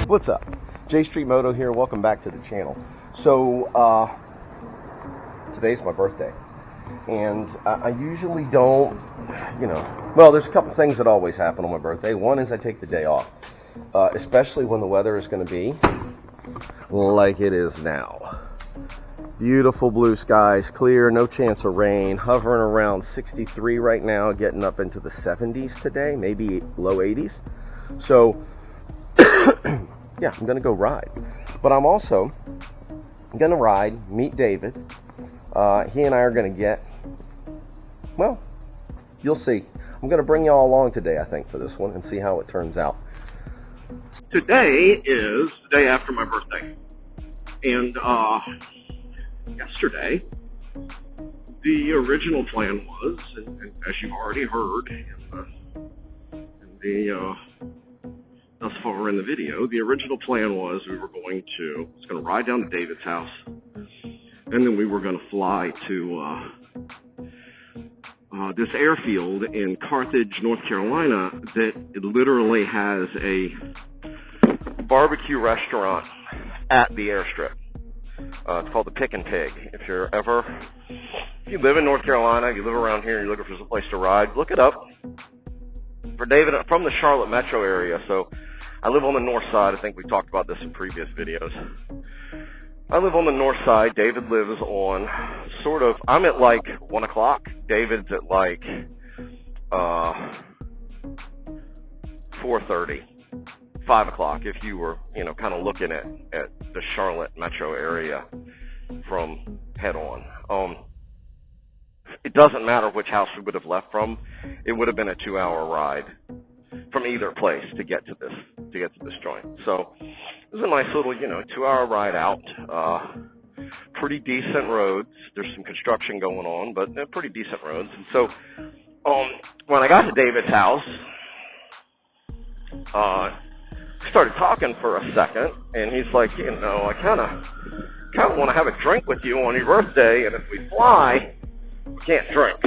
What's up? J Street Moto here. Welcome back to the channel. So today's my birthday, and I usually don't, well, there's a couple things that always happen on my birthday. One is I take the day off, especially when the weather is going to be like it is now. Beautiful blue skies, clear, no chance of rain, hovering around 63 right now, getting up into the 70s today, maybe low 80s. So yeah, I'm going to go ride. But I'm also going to ride, meet David. He and I are going to get, well, you'll see. I'm going to bring y'all along today, I think, for this one and see how it turns out. Today is the day after my birthday. And yesterday, the original plan was, and as you've already heard thus far in the video, the original plan was we were going to ride down to David's house, and then we were going to fly to this airfield in Carthage, North Carolina, that it literally has a barbecue restaurant at the airstrip. It's called the Pik-n-Pig. If you live in North Carolina, you live around here, you're looking for some place to ride, look it up. For David, I'm from the Charlotte metro area, so I live on the north side. I think we talked about this in previous videos. I live on the north side. David lives on I'm at like 1 o'clock. David's at like 4:30, 5 o'clock, if you were, kind of looking at the Charlotte metro area from head on. It doesn't matter which house we would have left from. It would have been a 2-hour ride from either place to get to this joint. So it was a nice little, 2-hour ride out. Pretty decent roads. There's some construction going on, but they're pretty decent roads. And so when I got to David's house, started talking for a second, and he's like, I kind of want to have a drink with you on your birthday, and if we fly, we can't drink.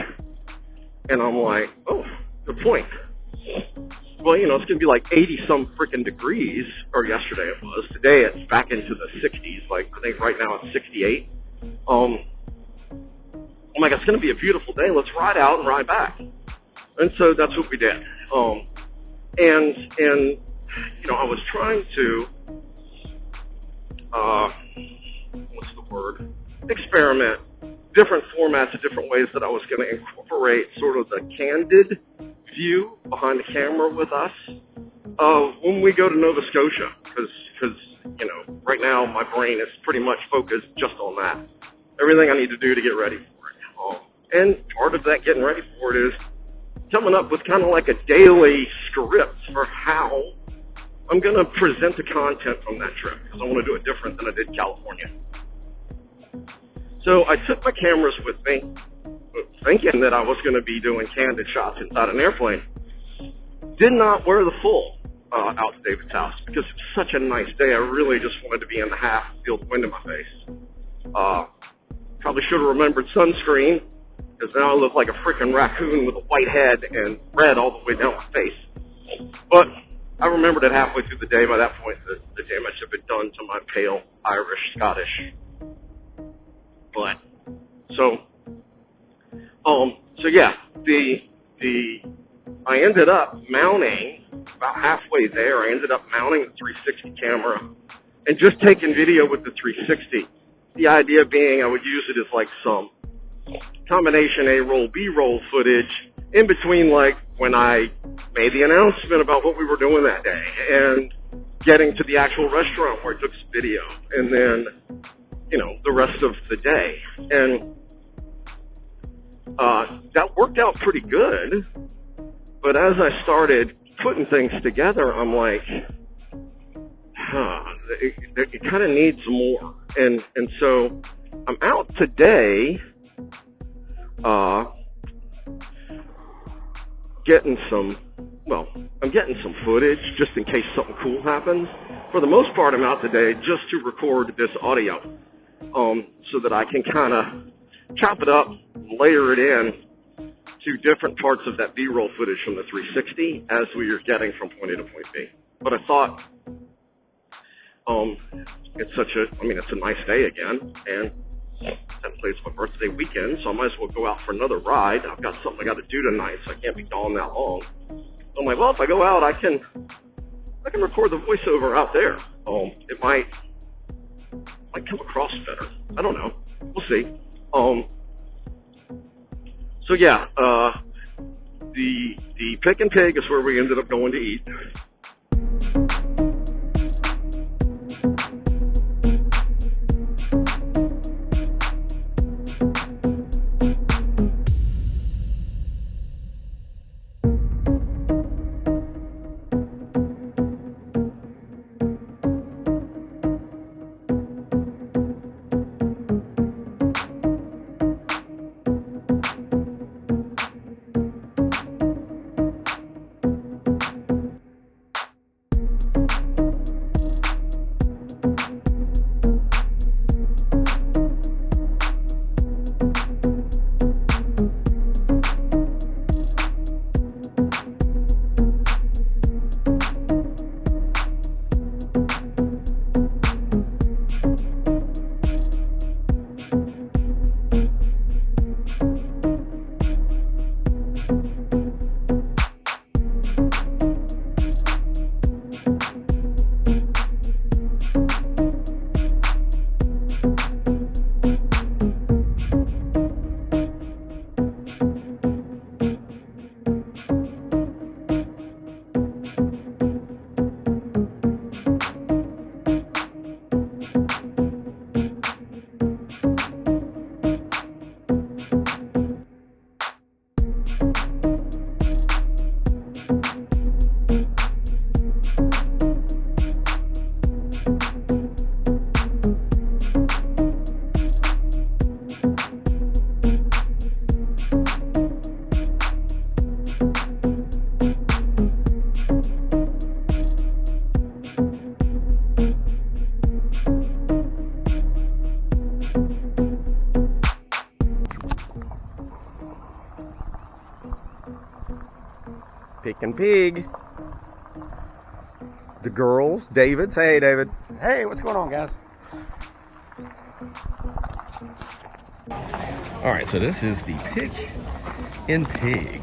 And I'm like, oh, good point. Well, it's going to be like 80-some freaking degrees, or yesterday it was. Today it's back into the 60s. Like, I think right now it's 68. I'm like, it's going to be a beautiful day. Let's ride out and ride back. And so that's what we did. And I was trying to, experiment different formats, different ways that I was going to incorporate sort of the candid view behind the camera with us when we go to Nova Scotia, because right now my brain is pretty much focused just on that. Everything I need to do to get ready for it. And part of that getting ready for it is coming up with kind of like a daily script for how I'm going to present the content from that trip, because I want to do it different than I did California. So I took my cameras with me, thinking that I was going to be doing candid shots inside an airplane. Did not wear the full out to David's house, because it was such a nice day. I really just wanted to be in the half and feel the wind in my face. Probably should have remembered sunscreen, because now I look like a freaking raccoon with a white head and red all the way down my face. But I remembered it halfway through the day. By that point, the damage had been done to my pale Irish, Scottish blood. So yeah, I ended up mounting, about halfway there, I ended up mounting the 360 camera and just taking video with the 360. The idea being I would use it as like some combination A-roll, B-roll footage in between, like when I made the announcement about what we were doing that day and getting to the actual restaurant where I took some video, and then, the rest of the day. And that worked out pretty good. But as I started putting things together, I'm like, it kind of needs more. And so I'm out today getting some well, I'm getting some footage just in case something cool happens. For the most part, I'm out today just to record this audio, so that I can kind of chop it up, layer it in to different parts of that B-roll footage from the 360 as we are getting from point A to point B. But I thought, it's a nice day again, and technically it's my birthday weekend, so I might as well go out for another ride. I've got something I got to do tonight, so I can't be gone that long. I'm like, well, if I go out, I can record the voiceover out there. It might come across better. I don't know. We'll see. So yeah, the Pik-n-Pig is where we ended up going to eat. Pik-n-Pig. The girls, David's. Hey, David. Hey, what's going on, guys? All right, so this is the Pik-n-Pig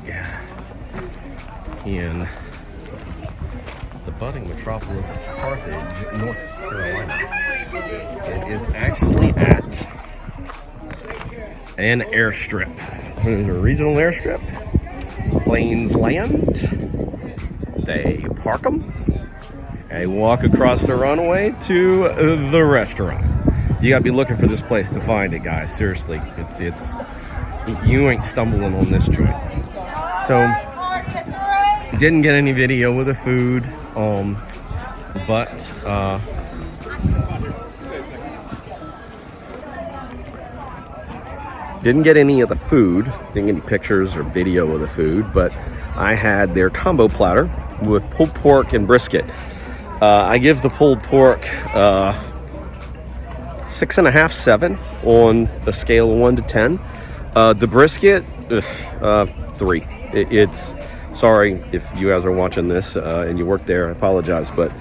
in the budding metropolis of Carthage, North Carolina. It is actually at an airstrip. So there's a regional airstrip. Planes land, they park them, and walk across the runway to the restaurant. You gotta be looking for this place to find it, guys. Seriously, it's you ain't stumbling on this joint. So didn't get any video of the food, but didn't get any of the food, didn't get any pictures or video of the food, but I had their combo platter with pulled pork and brisket. I give the pulled pork 6.5, 7 on a scale of 1 to 10. The brisket, 3. It's sorry if you guys are watching this and you work there, I apologize, but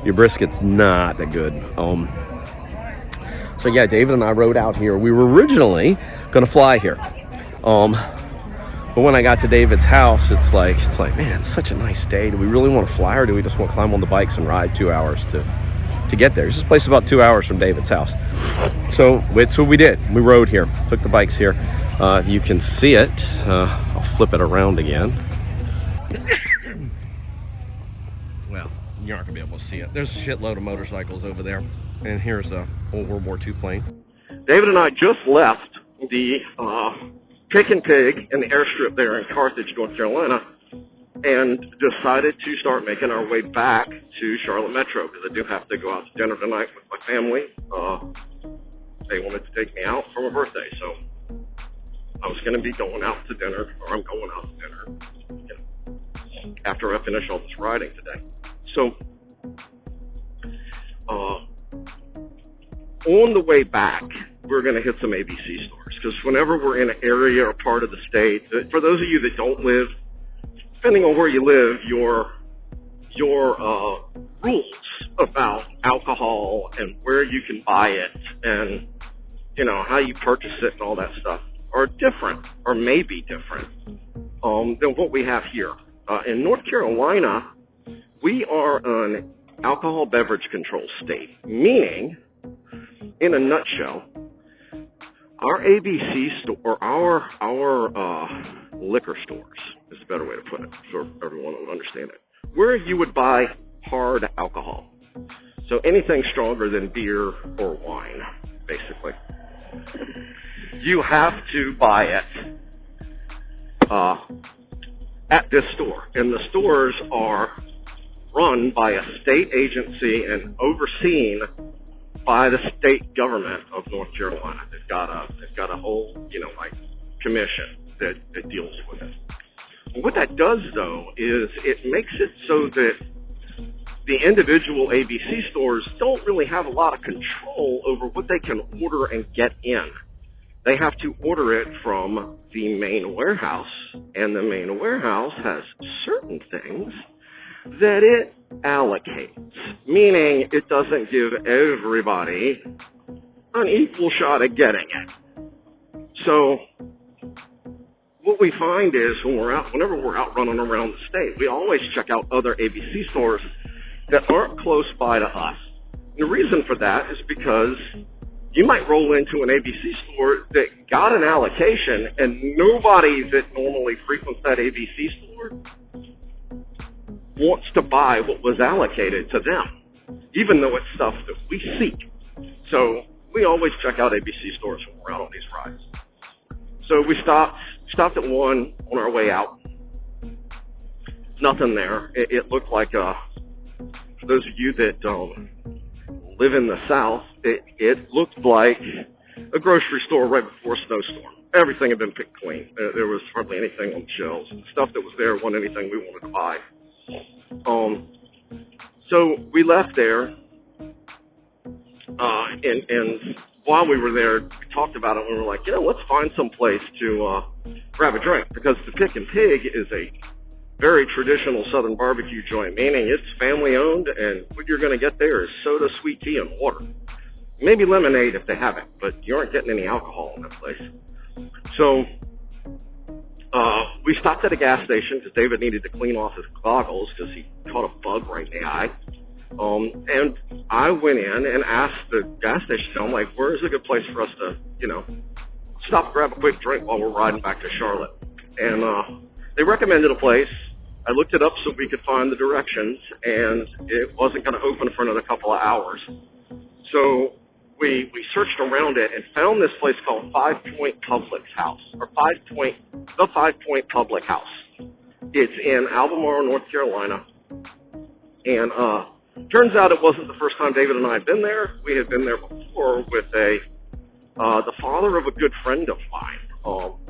your brisket's not that good. So yeah, David and I rode out here. We were originally gonna fly here, but when I got to David's house, it's like, man, it's such a nice day. Do we really want to fly, or do we just want to climb on the bikes and ride 2 hours to get there? This place is about 2 hours from David's house. So that's what we did. We rode here, took the bikes here. You can see it. I'll flip it around again. Well, you aren't gonna be able to see it. There's a shitload of motorcycles over there, and here's a old World War II plane. David and I just left the Pik-n-Pig in the airstrip there in Carthage, North Carolina, and decided to start making our way back to Charlotte Metro, because I do have to go out to dinner tonight with my family. They wanted to take me out for my birthday, so I was going to be going out to dinner, or I'm going out to dinner. after I finish all this riding today. So, on the way back, we're going to hit some ABC stores, because whenever we're in an area or part of the state, for those of you that don't live, depending on where you live, your rules about alcohol and where you can buy it and, you know, how you purchase it and all that stuff are different, or may be different, than what we have here. In North Carolina, we are an alcohol beverage control state, meaning, in a nutshell, our ABC store, or our liquor stores, is a better way to put it, so everyone would understand it, where you would buy hard alcohol. So anything stronger than beer or wine, basically. You have to buy it at this store. And the stores are run by a state agency and overseen by the state government of North Carolina. They've got a whole, like, commission that deals with it. What that does, though, is it makes it so that the individual ABC stores don't really have a lot of control over what they can order and get in. They have to order it from the main warehouse, and the main warehouse has certain things that it allocates, meaning it doesn't give everybody an equal shot at getting it. So what we find is whenever we're out running around the state, we always check out other ABC stores that aren't close by to us. And the reason for that is because you might roll into an ABC store that got an allocation, and nobody that normally frequents that ABC store wants to buy what was allocated to them, even though it's stuff that we seek. So we always check out ABC stores when we're out on these rides. So we stopped at one on our way out. Nothing there. It looked like, for those of you that live in the South, it looked like a grocery store right before a snowstorm. Everything had been picked clean. There was hardly anything on the shelves. The stuff that was there wasn't anything we wanted to buy. So we left there, and while we were there, we talked about it, and we were like, let's find some place to grab a drink, because the Pik-n-Pig is a very traditional Southern barbecue joint, meaning it's family owned, and what you're going to get there is soda, sweet tea, and water. Maybe lemonade if they have it, but you aren't getting any alcohol in that place. So we stopped at a gas station because David needed to clean off his goggles because he caught a bug right in the eye. And I went in and asked the gas station, I'm like, where is a good place for us to, stop, grab a quick drink while we're riding back to Charlotte? And they recommended a place. I looked it up so we could find the directions, and it wasn't going to open for another couple of hours. So we searched around it and found this place called 5 Point Public House, or the 5 Point Public House. It's in Albemarle, North Carolina. And turns out it wasn't the first time David and I had been there. We had been there before with the father of a good friend of mine.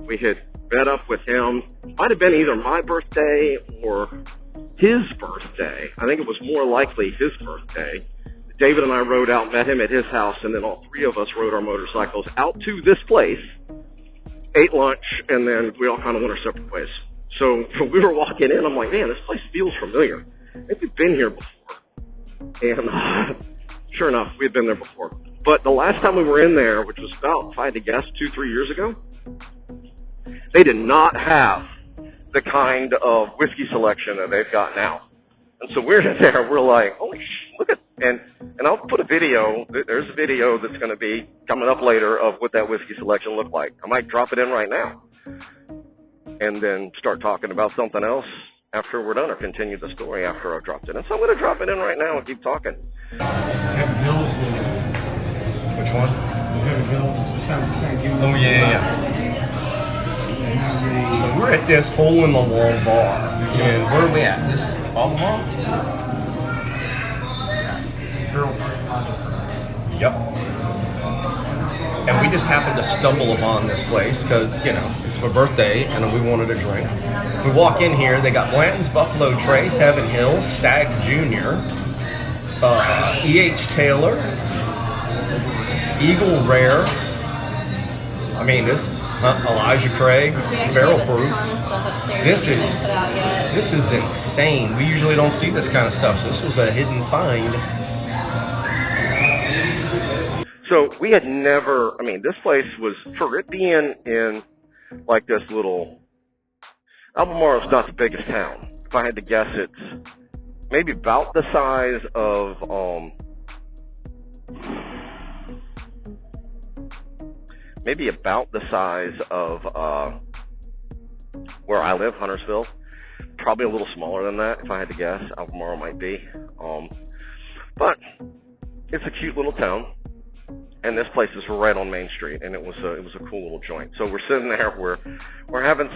We had met up with him. Might have been either my birthday or his birthday. I think it was more likely his birthday. David and I rode out, met him at his house, and then all three of us rode our motorcycles out to this place, ate lunch, and then we all kind of went our separate ways. So when we were walking in, I'm like, man, this place feels familiar. I think we've been here before. And sure enough, we had been there before. But the last time we were in there, which was about, if I had to guess, 2-3 years ago, they did not have the kind of whiskey selection that they've got now. And so we're in there, we're like, holy look at, and I'll put a video, there's a video that's going to be coming up later of what that whiskey selection looked like. I might drop it in right now and then start talking about something else after we're done, or continue the story after I've dropped it in. So I'm going to drop it in right now and keep talking. Heavy Hills. Which one? Heavy Hills. Oh, yeah. So we're at this hole-in-the-wall bar. And where are we at? This Albemarle? Yep. And we just happened to stumble upon this place because, you know, it's my birthday and we wanted a drink. We walk in here, they got Blanton's Buffalo Trace, Heaven Hill, Stag Jr., E.H. Taylor, Eagle Rare. I mean, this is Elijah Craig, barrel proof. This is insane. We usually don't see this kind of stuff, so this was a hidden find. So we had never, I mean, this place was, for it being in like this little, Albemarle's not the biggest town. If I had to guess, it's maybe about the size of, where I live, Huntersville. Probably a little smaller than that, if I had to guess. Albemarle might be. But it's a cute little town. And this place is right on Main Street, and it was a cool little joint. So we're sitting there, we're having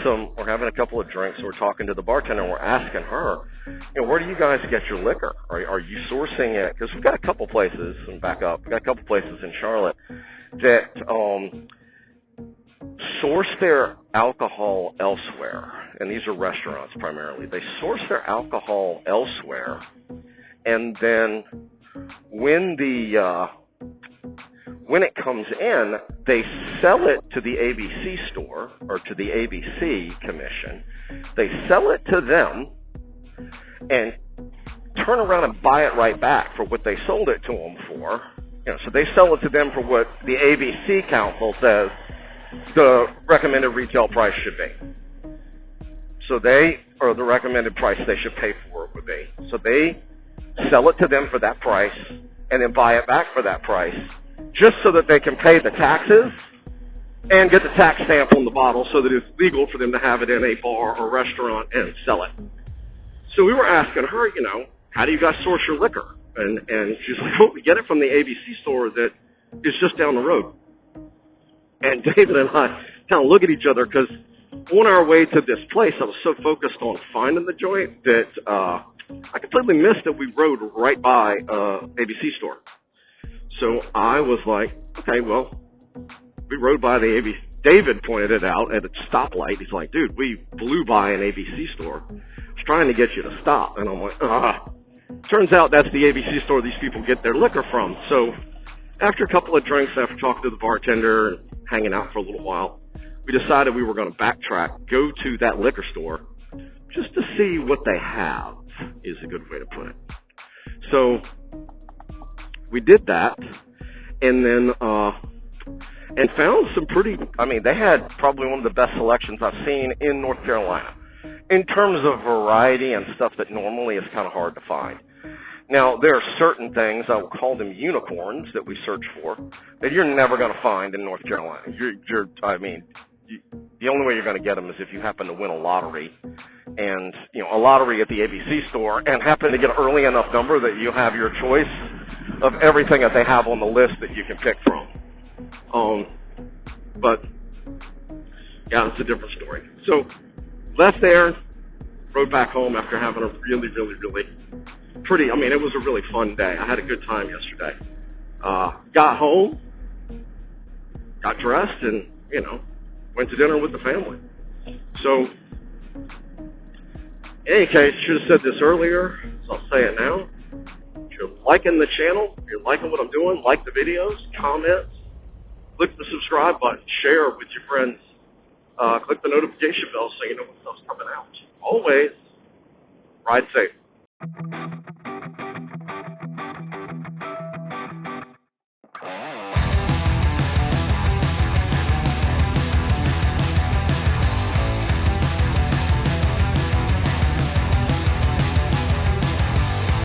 a couple of drinks. We're talking to the bartender, and we're asking her, you know, where do you guys get your liquor? Are you sourcing it? Because we've got a couple places, and back up, we've got a couple places in Charlotte that source their alcohol elsewhere, and these are restaurants primarily. They source their alcohol elsewhere, and then when it comes in, they sell it to the ABC store, or to the ABC Commission. They sell it to them and turn around and buy it right back for what they sold it to them for. You know, so they sell it to them for what the ABC Council says the recommended retail price should be. So they, or the recommended price they should pay for it would be. So they sell it to them for that price and then buy it back for that price, just so that they can pay the taxes and get the tax stamp on the bottle so that it's legal for them to have it in a bar or restaurant and sell it. So we were asking her, you know, how do you guys source your liquor? And she's like, oh, we get it from the ABC store that is just down the road. And David and I kind of look at each other because on our way to this place, I was so focused on finding the joint that I completely missed that we rode right by ABC store. So I was like, okay, well, we rode by the ABC. David pointed it out at a stoplight. He's like, dude, we blew by an ABC store. I was trying to get you to stop. And I'm like, turns out that's the ABC store these people get their liquor from. So after a couple of drinks, after talking to the bartender and hanging out for a little while, we decided we were going to backtrack, go to that liquor store just to see what they have, is a good way to put it. So we did that, and then and found some pretty, I mean, they had probably one of the best selections I've seen in North Carolina in terms of variety and stuff that normally is kind of hard to find. Now, there are certain things, I will call them unicorns, that we search for that you're never going to find in North Carolina. The only way you're going to get them is if you happen to win a lottery, and, you know, a lottery at the ABC store, and happen to get an early enough number that you have your choice of everything that they have on the list that you can pick from. But yeah, it's a different story. So left there, rode back home after having a really, really, really pretty, I mean, it was a really fun day. I had a good time yesterday. Got home, got dressed, and, you know, went to dinner with the family. So, in any case, should have said this earlier, so I'll say it now. If you're liking the channel, if you're liking what I'm doing, like the videos, comments, click the subscribe button, share with your friends, click the notification bell so you know when stuff's coming out. Always, ride safe.